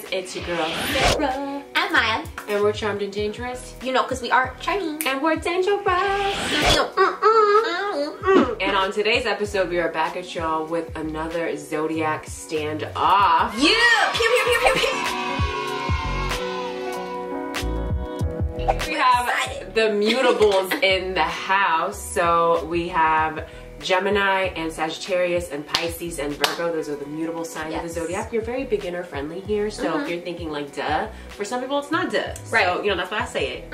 guys, it's your girl Sarah and Maya, and we're charmed and dangerous. You know, because we are charming and we're dangerous. And on today's episode, we are back at y'all with another Zodiac standoff. Yeah! Pew, pew, pew, pew, pew. We have the mutables in the house. So we have Gemini and Sagittarius and Pisces and Virgo. Those are the mutable signs of the Zodiac. You're very beginner friendly here. So if you're thinking like duh, for some people it's not duh. Right. So, you know, that's why I say it.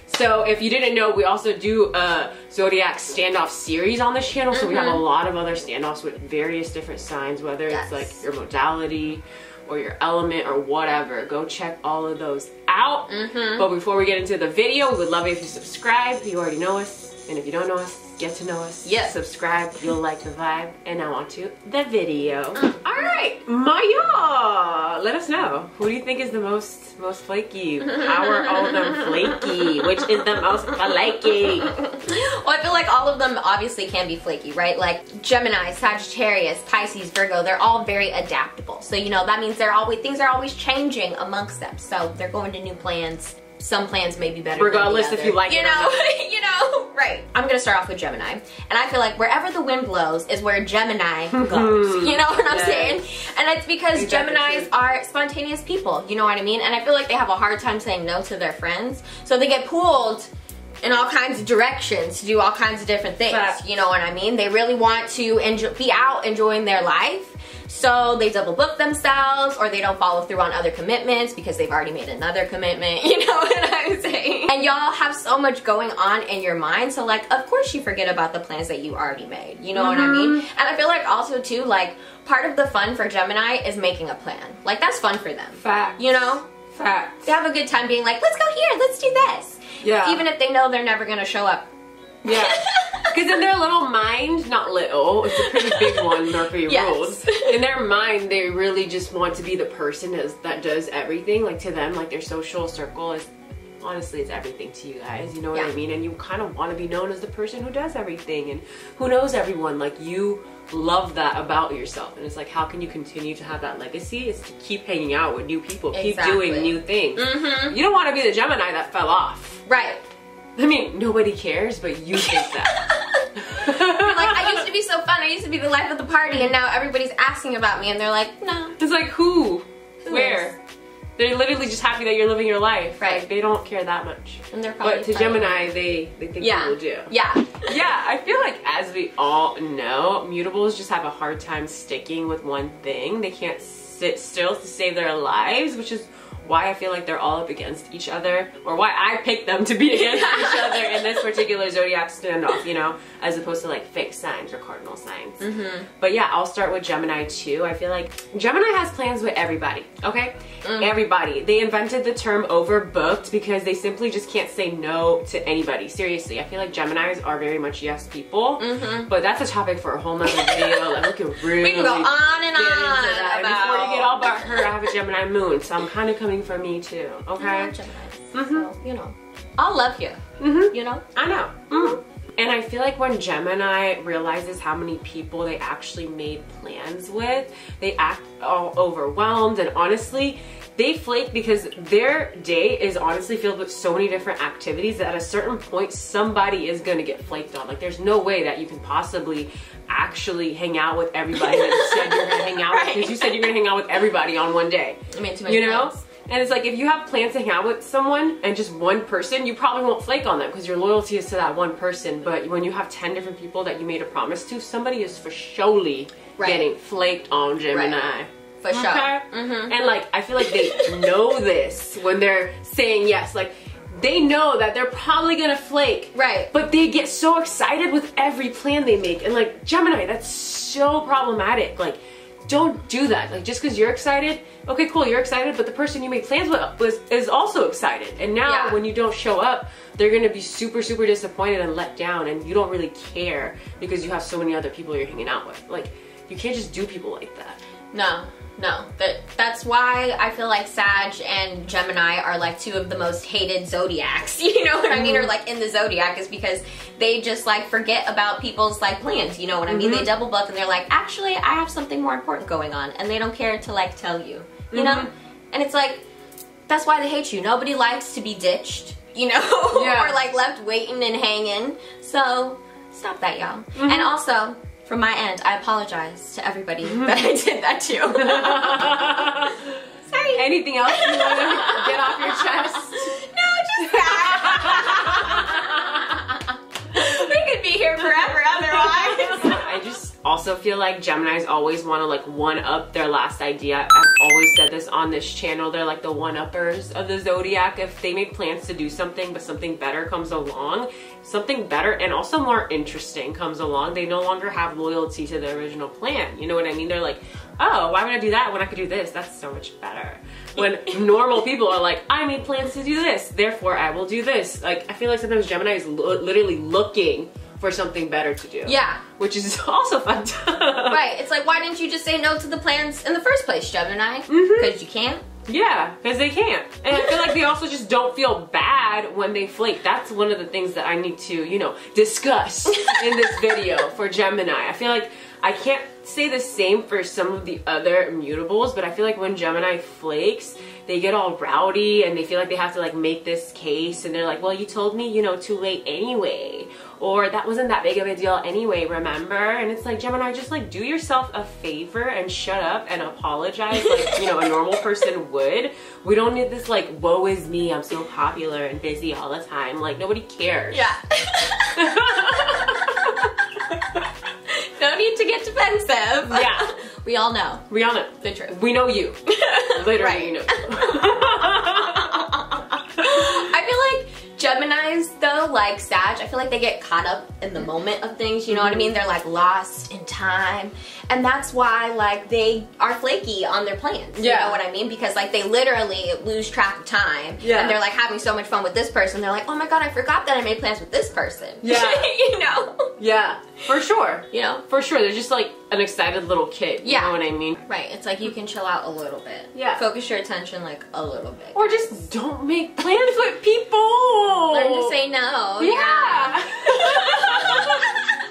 So if you didn't know, we also do a Zodiac standoff series on this channel. So we have a lot of other standoffs with various different signs, whether it's like your modality or your element or whatever. Go check all of those out. But before we get into the video, we would love it if you subscribe. You already know us. And if you don't know us, get to know us. Yes. Subscribe. You'll like the vibe. And now on to the video. Alright, Maya, let us know. Who do you think is the most flaky? How are all of them flaky? Which is the most flaky? Well, I feel like all of them obviously can be flaky, right? Like Gemini, Sagittarius, Pisces, Virgo, they're all very adaptable. So, you know, that means things are always changing amongst them. So they're going to new plans. Some plans may be better regardless than the if you like it or not. You know, right. I'm gonna start off with Gemini. And I feel like wherever the wind blows is where Gemini goes. You know what I'm saying? And it's because Geminis are spontaneous people, you know what I mean? And I feel like they have a hard time saying no to their friends. So they get pulled in all kinds of directions to do all kinds of different things. You know what I mean? They really want to be out enjoying their life. So they double book themselves, or they don't follow through on other commitments because they've already made another commitment. You know what I'm saying? And y'all have so much going on in your mind. So like, of course you forget about the plans that you already made. You know what I mean? And I feel like also too, like part of the fun for Gemini is making a plan. Like that's fun for them. Fact. You know? Fact. They have a good time being like, let's go here, let's do this. Yeah. Even if they know they're never gonna show up. Yeah. Because in their little mind, not little, it's a pretty big one, Mercury rules. In their mind, they really just want to be the person that does everything. Like to them, like their social circle is, honestly, it's everything to you guys. You know what I mean? And you kind of want to be known as the person who does everything and who knows everyone. Like you love that about yourself. And it's like, how can you continue to have that legacy? It's to keep hanging out with new people, keep doing new things. You don't want to be the Gemini that fell off. Right. I mean, nobody cares, but you think that. You're like, I used to be so fun, I used to be the life of the party, and now everybody's asking about me, and they're like, no. It's like, who? Where? They're literally just happy that you're living your life. Right. Like, they don't care that much. And they're probably but to Gemini, they think people do. Yeah. Yeah, I feel like as we all know, mutables just have a hard time sticking with one thing. They can't sit still to save their lives, which is why I feel like they're all up against each other, or why I picked them to be against each other in this particular Zodiac standoff, you know, as opposed to like fixed signs or cardinal signs. But yeah, I'll start with Gemini too. I feel like Gemini has plans with everybody, okay? Everybody. They invented the term overbooked because they simply just can't say no to anybody. Seriously, I feel like Geminis are very much yes people, but that's a topic for a whole nother video. Like, we can really go on and on about. Before you get all about her, I have a Gemini moon, so I'm kind of coming for me too, okay? I love Geminis, so, you know, I'll love you, you know? I know. And I feel like when Gemini realizes how many people they actually made plans with, they act all overwhelmed, and honestly, they flake because their day is honestly filled with so many different activities that at a certain point, somebody is gonna get flaked on. Like, there's no way that you can possibly actually hang out with everybody that you said you're gonna hang out with, because you said you're gonna hang out with everybody on one day. I mean, too many plans. And it's like, if you have plans to hang out with someone and just one person, you probably won't flake on them because your loyalty is to that one person. But when you have 10 different people that you made a promise to, somebody is for surely getting flaked on Gemini. For sure. And like, I feel like they know this when they're saying yes. Like, they know that they're probably gonna flake. Right. But they get so excited with every plan they make. And like, Gemini, that's so problematic. Like, don't do that. Like, just because you're excited, okay, cool, you're excited, but the person you made plans with is also excited. And now when you don't show up, they're gonna be super, super disappointed and let down, and you don't really care because you have so many other people you're hanging out with. Like, you can't just do people like that. No. No, that's why I feel like Sag and Gemini are like two of the most hated zodiacs, you know what I mean, or like in the zodiac, is because they just like forget about people's like plans, you know what I mean. They double book and they're like, actually I have something more important going on, and they don't care to like tell you, you know. And it's like, that's why they hate you. Nobody likes to be ditched, you know, Yeah. or like left waiting and hanging. So stop that, y'all. And also, from my end, I apologize to everybody that I did that to. Sorry. Anything else you want to get off your chest? No, just that. We could be here forever otherwise. I just also feel like Geminis always want to like one-up their last idea. I've always said this on this channel. They're like the one-uppers of the Zodiac. If they make plans to do something but something better comes along, something better and also more interesting comes along, they no longer have loyalty to the original plan. You know what I mean? They're like, oh, why would I do that when I could do this? That's so much better. When normal people are like, I made plans to do this, therefore I will do this. Like, I feel like sometimes Gemini is literally looking for something better to do. Yeah. Which is also fucked up. Right. It's like, why didn't you just say no to the plans in the first place, Gemini? Because you can't. Yeah, because they can't. And I feel like they also just don't feel bad when they flake. That's one of the things that I need to, you know, discuss in this video for Gemini. I feel like I can't say the same for some of the other mutables, but I feel like when Gemini flakes, they get all rowdy and they feel like they have to like make this case, and they're like, well, you told me, you know, too late anyway, or that wasn't that big of a deal anyway, remember? And it's like, Gemini, just like do yourself a favor and shut up and apologize like, you know, a normal person would. We don't need this like, woe is me, I'm so popular and busy all the time. Like, nobody cares. Yeah. No need to get defensive. Yeah. We all know. We all know. The truth. We know you. Literally, Right. you know. I feel like Geminis, though, like Sag, I feel like they get caught up in the moment of things, you know what I mean? They're like lost in time. And that's why like they are flaky on their plans. You know what I mean? Because like they literally lose track of time. Yeah. And they're like having so much fun with this person. They're like, oh my god, I forgot that I made plans with this person. Yeah. You know? Yeah, for sure. You know? For sure. They're just like an excited little kid. You know what I mean? Right. It's like you can chill out a little bit. Yeah. Focus your attention like a little bit. Or just don't make plans with people. Learn to say no. Yeah.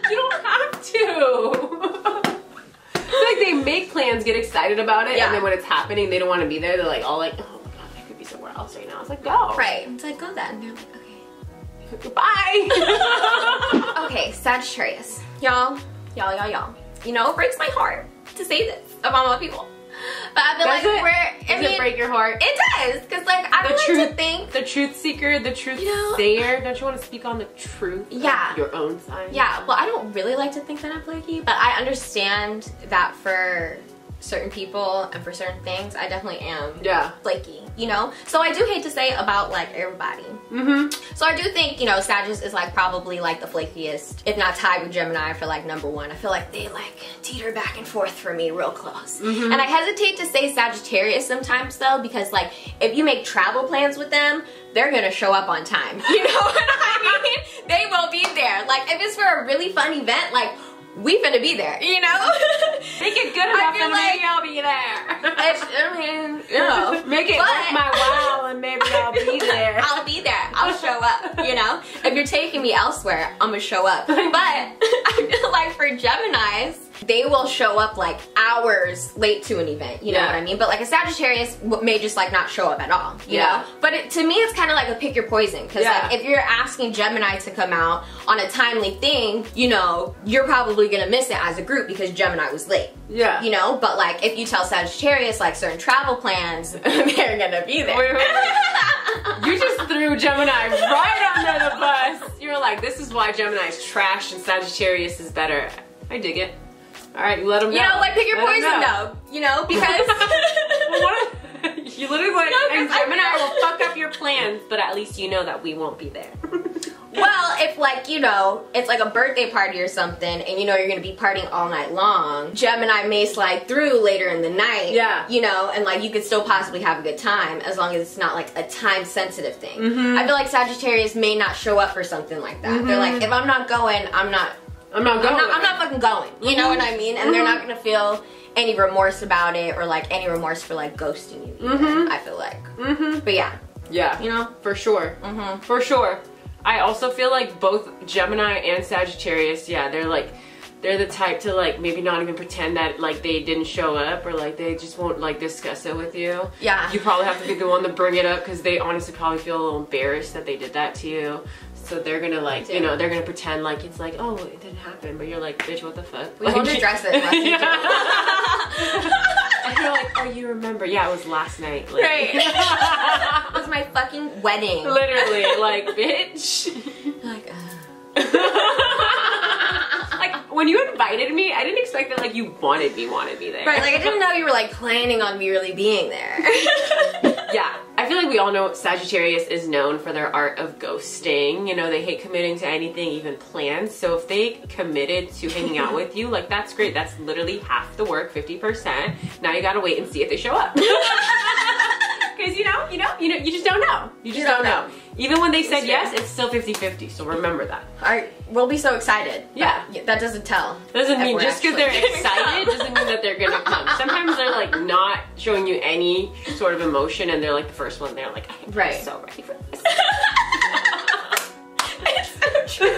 You don't have to. I feel like they make plans, get excited about it, and then when it's happening, they don't want to be there. They're like all like, oh my god, I could be somewhere else right now. It's like, go. Right. It's like, go then. And they're like, okay. Goodbye. Okay, Sagittarius. Y'all. You know, it breaks my heart to say this about my people. But I feel like Does it break your heart? It does, because like I like to think the truth seeker, the truth know, sayer. Don't you want to speak on the truth of your own side? Yeah, well, I don't really like to think that I'm flaky, but I understand that for certain people and for certain things, I definitely am flaky, you know? So I do hate to say about like everybody. So I do think, you know, Sagittarius is like probably like the flakiest, if not tied with Gemini for like #1. I feel like they like teeter back and forth for me real close. And I hesitate to say Sagittarius sometimes though, because like if you make travel plans with them, they're gonna show up on time. You know what I mean? They will be there. Like if it's for a really fun event, like we finna be there, you know? Make it good enough and maybe I'll be there. I mean, you know. Make it worth my while and maybe I'll be there. I'll be there. I'll show up, you know? If you're taking me elsewhere, I'm gonna show up. But I feel like for Geminis, they will show up like hours late to an event, you know what I mean? But like a Sagittarius may just like not show up at all, you know? But to me, it's kind of like a pick your poison. Because like if you're asking Gemini to come out on a timely thing, you know, you're probably gonna miss it as a group because Gemini was late. Yeah. You know? But like if you tell Sagittarius like certain travel plans, they're gonna be there. Wait. You just threw Gemini right under the bus. You're like, this is why Gemini is trash and Sagittarius is better. I dig it. All right, you let them know. You know, like pick your poison though. You know, because you literally like, and Gemini will fuck up your plans, but at least you know that we won't be there. Well, if like, you know, it's like a birthday party or something and you know you're gonna be partying all night long, Gemini may slide through later in the night. Yeah. You know, and like you could still possibly have a good time as long as it's not like a time sensitive thing. I feel like Sagittarius may not show up for something like that. They're like, if I'm not going, I'm not fucking going. You know what I mean? And they're not gonna feel any remorse about it or like any remorse for like ghosting you either, I feel like. But yeah. Yeah. You know? For sure. For sure. I also feel like both Gemini and Sagittarius, they're like they're the type to like maybe not even pretend that like they didn't show up, or like they just won't like discuss it with you. Yeah. You probably have to be the one to bring it up because they honestly probably feel a little embarrassed that they did that to you. So they're gonna like, you know, they're gonna pretend like it's like, oh, it didn't happen, but you're like, bitch, what the fuck? We like, won't address it. And you're like, oh, you remember? Yeah, it was last night. Like, Right. It was my fucking wedding. Literally, like, bitch. Like, like, when you invited me, I didn't expect that, like, you wanted me there. right, like I didn't know you were like planning on me really being there. Yeah, I feel like we all know Sagittarius is known for their art of ghosting. You know, they hate committing to anything, even plans. So if they committed to hanging out with you, like, that's great. That's literally half the work, 50%. Now you gotta wait and see if they show up. Because you just don't know. You just don't know. Even when they said yes, it's still 50-50. So remember that. We'll be so excited. Yeah. That doesn't tell. Doesn't mean just because they're excited doesn't mean that they're gonna come. Sometimes they're like not showing you any sort of emotion, and they're like the first one. They're like, I'm so ready for this. It's so true.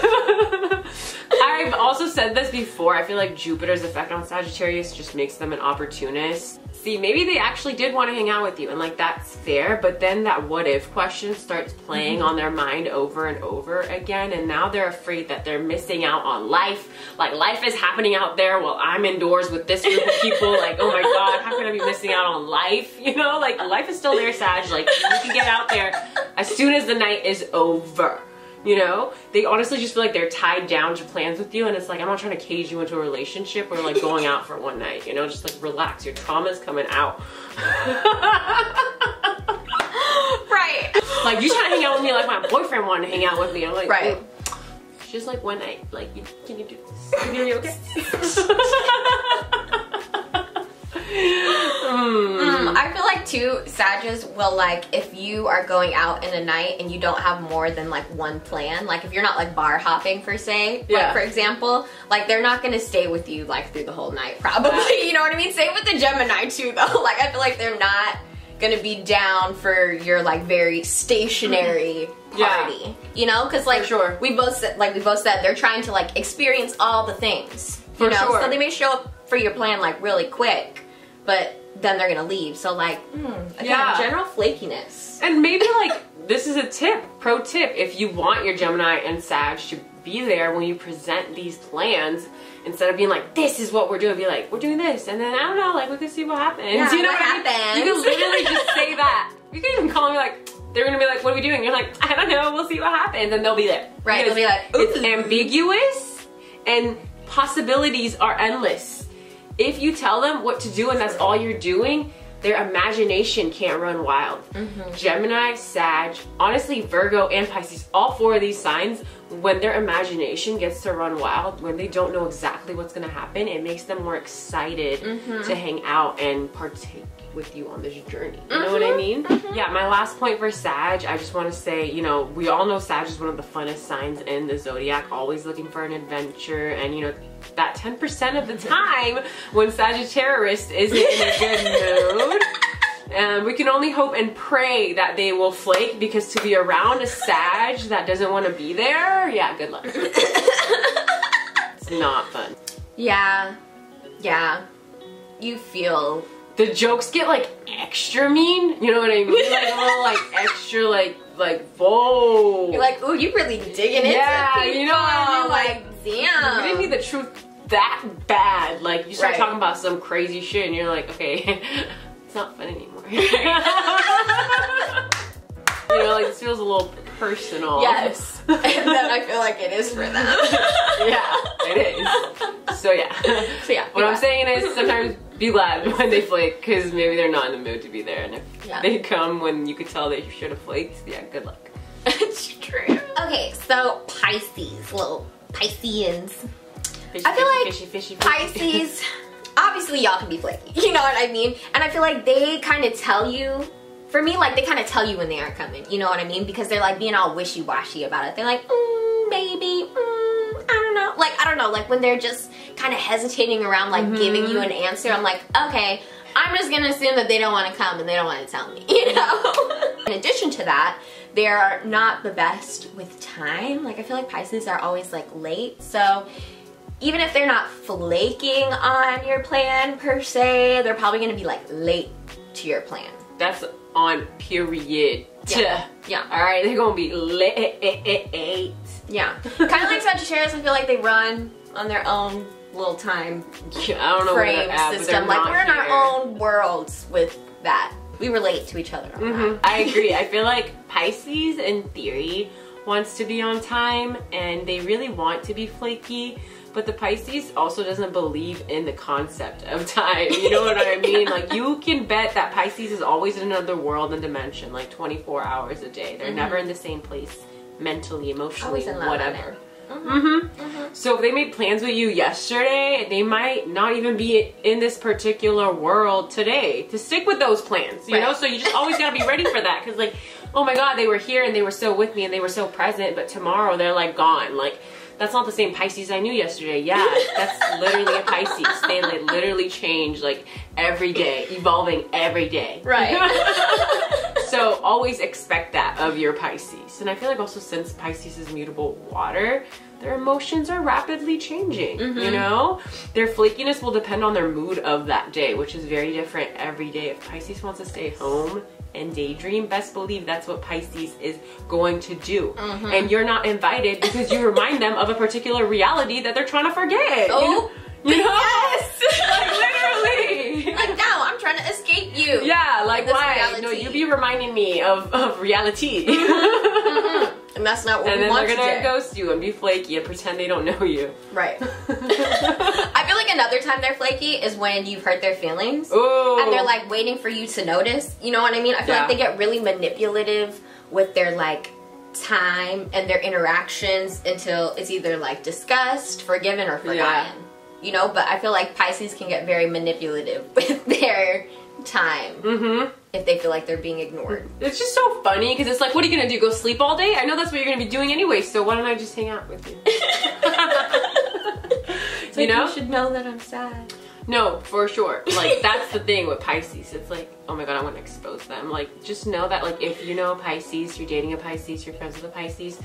I've also said this before. I feel like Jupiter's effect on Sagittarius just makes them an opportunist. See, maybe they actually did want to hang out with you, and like that's fair, but then that what if question starts playing on their mind over and over again, and now they're afraid that they're missing out on life. Like, life is happening out there while I'm indoors with this group of people. Like, oh my god, how can I be missing out on life? You know, like, life is still there, Sag. Like, you can get out there as soon as the night is over. You know, they honestly just feel like they're tied down to plans with you, and it's like, I'm not trying to cage you into a relationship or like going out for one night, you know, just like relax, your trauma's coming out. Right. Like, you trying to hang out with me like my boyfriend wanted to hang out with me. I'm like, right. It's just like one night, like, can you do this? Are you okay? I feel like too, Sages will like, if you are going out in a night and you don't have more than like one plan, like if you're not like bar hopping per se, like for example, like they're not gonna stay with you like through the whole night probably, you know what I mean? Same with the Gemini too though, like I feel like they're not gonna be down for your like very stationary party, you know? Because like we both said they're trying to like experience all the things, you know? So they may show up for your plan like really quick, but then they're gonna leave. So like, again, general flakiness. And maybe like, this is a tip, pro tip, if you want your Gemini and Sag to be there when you present these plans, instead of being like, this is what we're doing, be like, we're doing this, and then I don't know, like we can see what happens. Yeah, you know what happens? You can literally just say that. You can even call me like, they're gonna be like, what are we doing? You're like, I don't know, we'll see what happens, and they'll be there. Right, they'll be like, ooh. It's ambiguous, and possibilities are endless. If you tell them what to do and that's all you're doing, their imagination can't run wild. Gemini, Sag, honestly Virgo and Pisces, all four of these signs, when their imagination gets to run wild, when they don't know exactly what's gonna happen, it makes them more excited to hang out and partake with you on this journey. You know what I mean? Yeah, my last point for Sag, I just want to say, you know, we all know Sag is one of the funnest signs in the Zodiac, always looking for an adventure, and you know, that 10% of the time when Sagittarius isn't in a good mood, we can only hope and pray that they will flake, because to be around a Sag that doesn't want to be there, yeah, good luck. It's not fun. Yeah, you feel... The jokes get like extra mean, you know what I mean? Like a little like extra like whoa. You're like, ooh, you really digging into people. You know what I mean? Like, damn. You didn't need the truth that bad. Like, you start talking about some crazy shit and you're like, okay, it's not fun anymore. You know, like, this feels a little personal. Yes. And then I feel like it is for them. Yeah, it is. So yeah. What I'm saying is, sometimes be glad when they flake, because maybe they're not in the mood to be there, and if they come when you could tell they should have flaked, yeah, good luck. It's true. Okay, so Pisces, little Pisceans. I feel like Pisces, obviously y'all can be flaky, you know what I mean? And I feel like they kind of tell you, for me, like they kind of tell you when they aren't coming, you know what I mean? Because they're like being all wishy-washy about it. They're like, maybe, I don't know. Like, I don't know, like when they're just kind of hesitating around, like giving you an answer, I'm like, okay, I'm just gonna assume that they don't want to come and they don't want to tell me, you know? In addition to that, they're not the best with time. Like, I feel like Pisces are always like late, so even if they're not flaking on your plan per se, they're probably gonna be like late to your plan. That's on period. Yeah. Yeah. All right, they're gonna be late. Yeah. Kind of like Sagittarius, I feel like they run on their own little time I don't know frame system. Like we're in our own worlds with that. We relate to each other on that. I agree. I feel like Pisces, in theory, wants to be on time and they really want to be flaky, but the Pisces also doesn't believe in the concept of time. You know what I mean? Like you can bet that Pisces is always in another world and dimension, like 24 hours a day. They're never in the same place mentally, emotionally, whatever. So if they made plans with you yesterday, they might not even be in this particular world today to stick with those plans, you know? So you just always gotta be ready for that, because like, oh my god, they were here and they were so with me and they were so present, but tomorrow they're like gone. Like, that's not the same Pisces I knew yesterday. Yeah, that's literally a Pisces. They literally change like every day, evolving every day. Right. So always expect that of your Pisces. And I feel like also since Pisces is mutable water, their emotions are rapidly changing, you know? Their flakiness will depend on their mood of that day, which is very different every day. If Pisces wants to stay home and daydream, best believe that's what Pisces is going to do. And you're not invited because you remind them of a particular reality that they're trying to forget. Oh, you know? Yes! Like literally. Like, no, I'm trying to escape you. Yeah, like why? Reality. No, you be reminding me of reality. And that's not what and we want then they're today. gonna ghost you and be flaky and pretend they don't know you. Right. I feel like another time they're flaky is when you've hurt their feelings. Ooh. And they're like waiting for you to notice. You know what I mean? I feel like they get really manipulative with their like time and their interactions until it's either like discussed, forgiven, or forgotten. You know, but I feel like Pisces can get very manipulative with their time if they feel like they're being ignored. It's just so funny because it's like, what are you gonna do? Go sleep all day? I know that's what you're gonna be doing anyway, so why don't I just hang out with you? You know? You should know that I'm sad. No, for sure. Like, that's the thing with Pisces. It's like, oh my god, I want to expose them. Like, just know that, like, if you know Pisces, you're dating a Pisces, you're friends with a Pisces,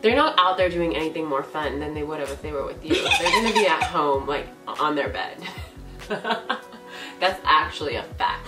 they're not out there doing anything more fun than they would have if they were with you. They're gonna be at home, like, on their bed. That's actually a fact.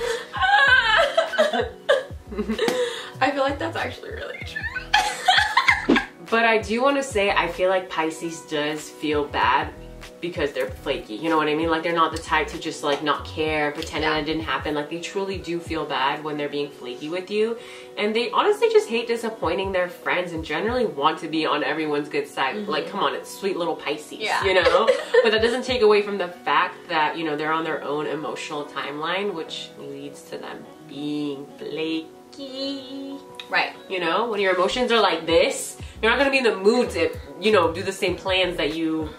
I feel like that's actually really true. But I do want to say, I feel like Pisces does feel bad because they're flaky. You know what I mean? Like, they're not the type to just like not care, pretend that it didn't happen. Like, they truly do feel bad when they're being flaky with you. And they honestly just hate disappointing their friends and generally want to be on everyone's good side. Like, come on, it's sweet little Pisces, you know? But that doesn't take away from the fact that, you know, they're on their own emotional timeline, which leads to them being flaky. Right. You know, when your emotions are like this, you're not gonna be in the mood to, you know, do the same plans that you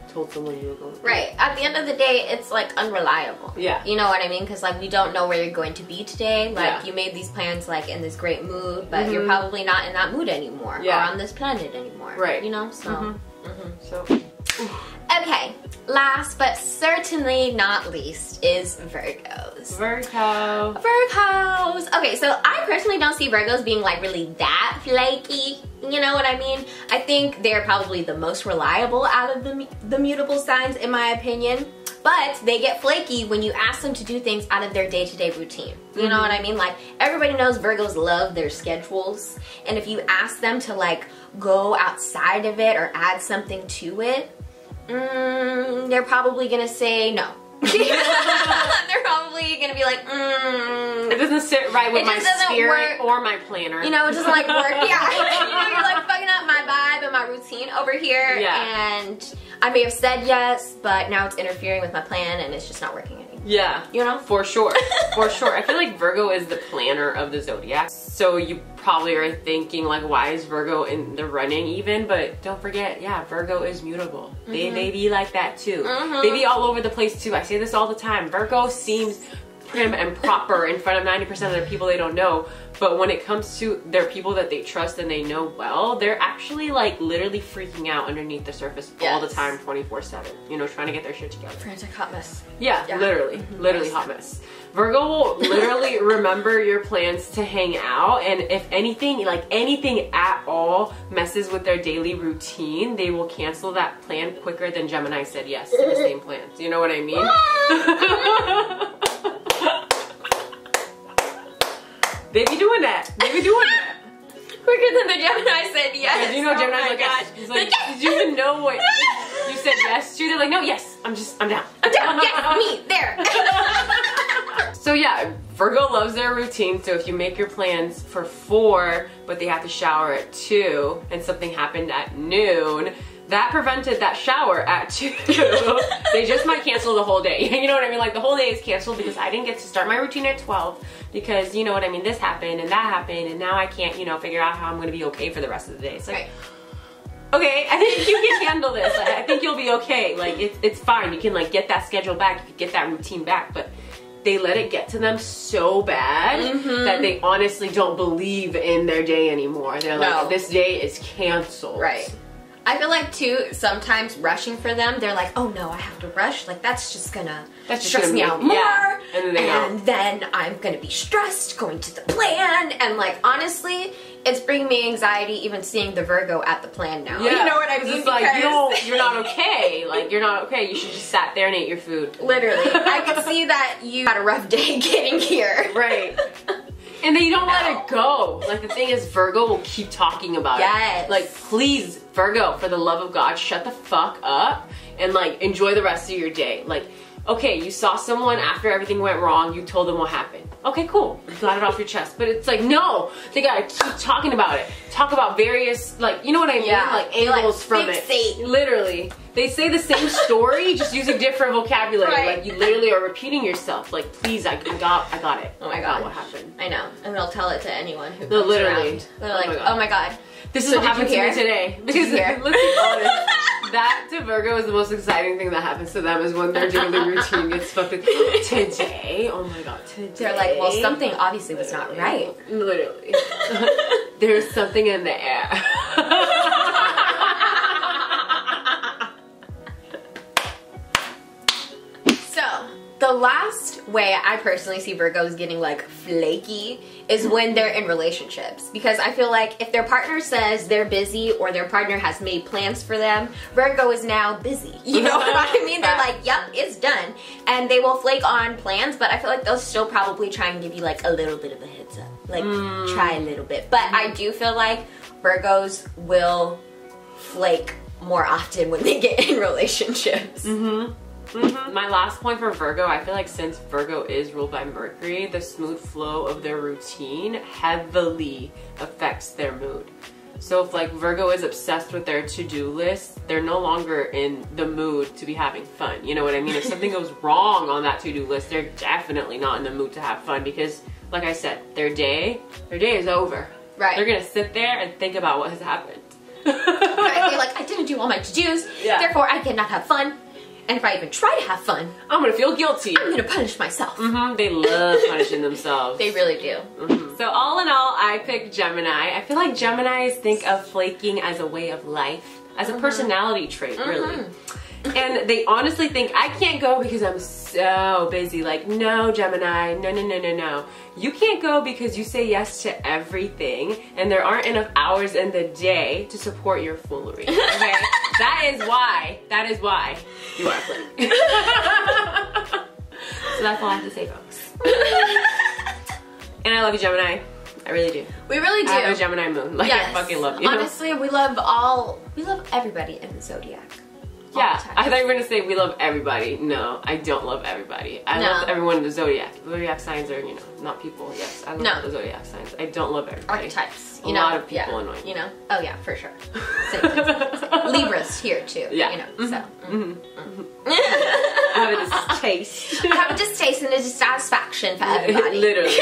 told someone you were going to. Right. At the end of the day, it's like unreliable. Yeah. You know what I mean? Because like we don't know where you're going to be today. Like you made these plans like in this great mood, but you're probably not in that mood anymore or on this planet anymore. Right. You know? So. So. Okay. Last but certainly not least is Virgos. Virgos. Okay, so I personally don't see Virgos being like really that flaky. You know what I mean? I think they're probably the most reliable out of the mutable signs in my opinion. But they get flaky when you ask them to do things out of their day-to-day routine. You know what I mean? Like, everybody knows Virgos love their schedules. And if you ask them to like go outside of it or add something to it, they're probably gonna say no. They're probably gonna be like, it doesn't sit right with my spirit or my planner. You know, it doesn't like work. Yeah, you know, you're like fucking up my vibe and my routine over here. Yeah. And I may have said yes, but now it's interfering with my plan and it's just not working anymore. Yeah. You know? For sure. For sure. I feel like Virgo is the planner of the Zodiac. So you probably are thinking like, why is Virgo in the running even? But don't forget, yeah, Virgo is mutable. They be like that too. They be all over the place too. I say this all the time. Virgo seems prim and proper in front of 90% of the people they don't know. But when it comes to their people that they trust and they know well, they're actually like literally freaking out underneath the surface all the time, 24/7. You know, trying to get their shit together. Frantic hot mess. Yeah, literally hot mess. Virgo will literally remember your plans to hang out, and if anything, like anything at all messes with their daily routine, they will cancel that plan quicker than Gemini said yes to the same plans. You know what I mean? They be doing that. Quicker than the Gemini said yes. Did you know Gemini's like, yes. He's like, did you even know what you said yes to? They're like, no, yes, I'm down. I'm down, yes, me, there. So yeah, Virgo loves their routine, so if you make your plans for 4, but they have to shower at 2, and something happened at noon, that prevented that shower at 2. They just might cancel the whole day. You know what I mean? Like the whole day is canceled because I didn't get to start my routine at 12 because, you know what I mean, this happened and that happened and now I can't, you know, figure out how I'm going to be okay for the rest of the day. It's like, okay, I think you can handle this. Like, I think you'll be okay. Like it's fine. You can like get that schedule back. You can get that routine back, but they let it get to them so bad that they honestly don't believe in their day anymore. They're like, this day is canceled. Right. I feel like too, sometimes rushing for them, they're like, oh no, I have to rush. Like that's just gonna stress me out more. Yeah. And then I'm gonna be stressed going to the plan. And like honestly, it's bringing me anxiety even seeing the Virgo at the plan now. Yeah. You know what I mean? It's like, you're not okay. Like you're not okay. You should just sat there and ate your food. Literally. I could see that you had a rough day getting here. Right. And they don't let it go. Like the thing is, Virgo will keep talking about it. Like please, Virgo, for the love of God, shut the fuck up and like enjoy the rest of your day. Like, okay, you saw someone after everything went wrong, you told them what happened. Okay, cool. You got it off your chest. But it's like, no, they gotta keep talking about it. Talk about various, like, you know what I mean? Like angles from it. Literally. They say the same story, just using different vocabulary. Like you literally are repeating yourself. Like, please, I got it. Oh my God. What happened? I know. And they'll tell it to anyone who comes literally around. They're like, oh my God. This is what happened to me today. Because let's be honest, that to Virgo is the most exciting thing that happens to them is when their daily routine gets fucking today. Oh my God, today. They're like, well, something obviously was not right. Literally. There's something in the air. The last way I personally see Virgos getting like flaky is when they're in relationships, because I feel like if their partner says they're busy or their partner has made plans for them, Virgo is now busy. You know what I mean? They're like, yep, it's done. And they will flake on plans, but I feel like they'll still probably try and give you like a little bit of a heads up. Like try a little bit. But I do feel like Virgos will flake more often when they get in relationships. My last point for Virgo, I feel like since Virgo is ruled by Mercury, the smooth flow of their routine heavily affects their mood. So if like Virgo is obsessed with their to-do list, they're no longer in the mood to be having fun. You know what I mean? If something goes wrong on that to-do list, they're definitely not in the mood to have fun because, like I said, their day is over. Right. They're gonna sit there and think about what has happened. Right. They're like, I didn't do all my to-dos, therefore I cannot have fun. And if I even try to have fun, I'm gonna feel guilty. I'm gonna punish myself. They love punishing themselves. They really do. So all in all, I picked Gemini. I feel like Geminis think of flaking as a way of life, as a personality trait, really. And they honestly think, I can't go because I'm so busy. Like, no, Gemini, no. You can't go because you say yes to everything and there aren't enough hours in the day to support your foolery, okay? That is why you are flaking. So that's all I have to say, folks. And I love you, Gemini. I really do. We really do. I have a Gemini moon. Like, I fucking love you. Honestly, we love everybody in the Zodiac. Yeah, I thought you were gonna say we love everybody. No, I don't love everybody. I love everyone in the Zodiac. Zodiac signs are, you know, not people. Yes, I love the Zodiac signs. I don't love everybody. Archetypes. A lot of people annoy me. You know? Oh yeah, for sure. Same. Libra's here too. Yeah. You know, so. I have a distaste. I have a distaste and a dissatisfaction for everybody. Literally.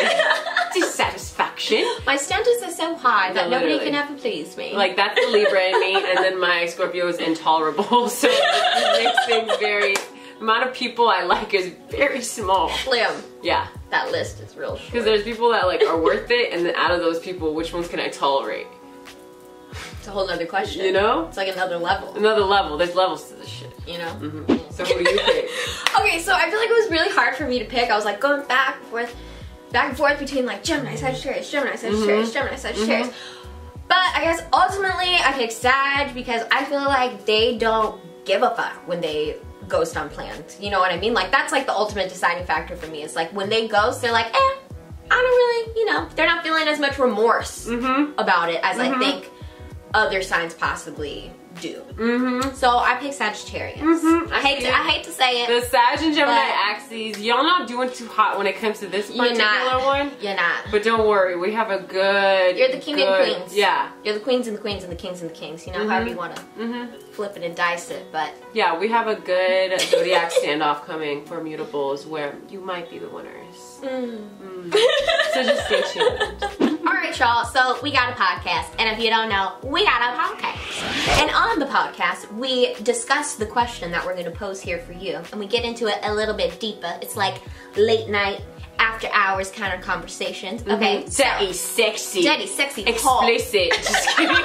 Dissatisfaction. My standards are so high that nobody can ever please me. Like, that's the Libra in me, and then my Scorpio is intolerable, so it makes things very... The amount of people I like is very small. Slim. Yeah. That list is real short. Because there's people that like are worth it, and then out of those people, which ones can I tolerate? It's a whole nother question. You know? It's like another level. Another level. There's levels to this shit. You know? Mm-hmm. So who do you pick? Okay, so I feel like it was really hard for me to pick. I was like going back and forth between like Gemini, Sagittarius, Gemini, Sagittarius, Gemini, Sagittarius. But I guess ultimately I picked Sag because I feel like they don't give a fuck when they ghost unplanned. You know what I mean? Like that's like the ultimate deciding factor for me. It's like when they ghost, they're like, I don't really, you know, they're not feeling as much remorse about it as I think other signs possibly do. So I picked Sagittarius. I hate to say it. The Sag and Gemini axes, y'all not doing too hot when it comes to this particular one. You're not. But don't worry, we have a good. You're the king and queens. Yeah. You're the queens and the queens and the kings and the kings. You know, however you want to flip it and dice it. But yeah, we have a good Zodiac standoff coming for mutables where you might be the winners. So just stay tuned. Alright y'all, so we got a podcast, and if you don't know, we got a podcast. And on the podcast, we discuss the question that we're going to pose here for you, and we get into it a little bit deeper. It's like late night, after hours kind of conversations. Okay, Daddy sexy. Daddy sexy. Explicit. Just kidding.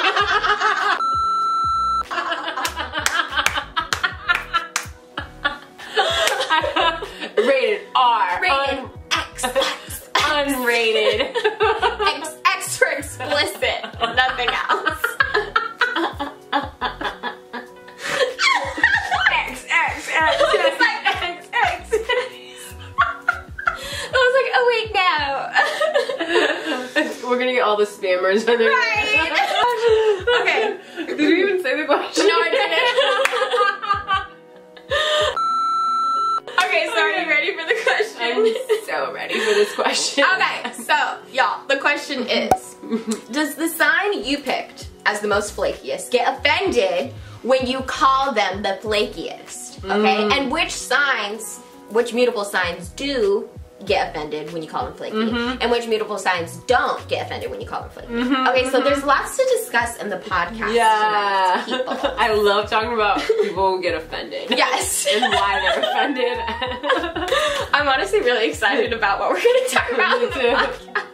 Rated R. Rated X. Unrated. Extra explicit. Nothing else. X. Just like X. I was like, oh wait, no. We're gonna get all the spammers on there. Right. Okay. Did you even say the question? No, I didn't. Okay, so are you ready for the question? I'm so ready for this question. Okay, so y'all, the question is, does the sign you picked as the most flakiest get offended when you call them the flakiest? Okay, and which mutable signs do get offended when you call them flaky, and which mutable signs don't get offended when you call them flaky? Okay, so there's lots to discuss in the podcast tonight, people. I love talking about people who get offended. Yes. And why they're offended. I'm honestly really excited about what we're going to talk about in the podcast.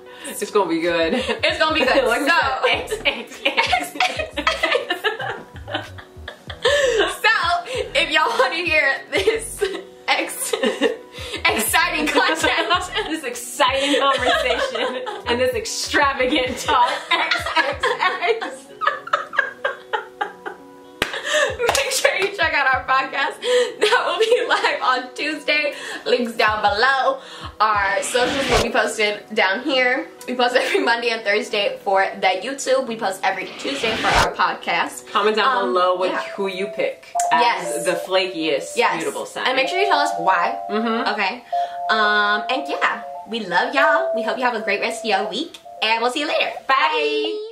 It's gonna be good. It's gonna be good. Like So, if y'all want to hear this exciting content, this exciting conversation, and this extravagant talk, make sure you check out our podcast. That will be live on Tuesday. Links down below. Our socials will be posted down here. We post every Monday and Thursday for the YouTube. We post every Tuesday for our podcast. Comment down below who you pick as the flakiest mutable sign. And make sure you tell us why. Okay. And yeah, we love y'all. We hope you have a great rest of your week. And we'll see you later. Bye.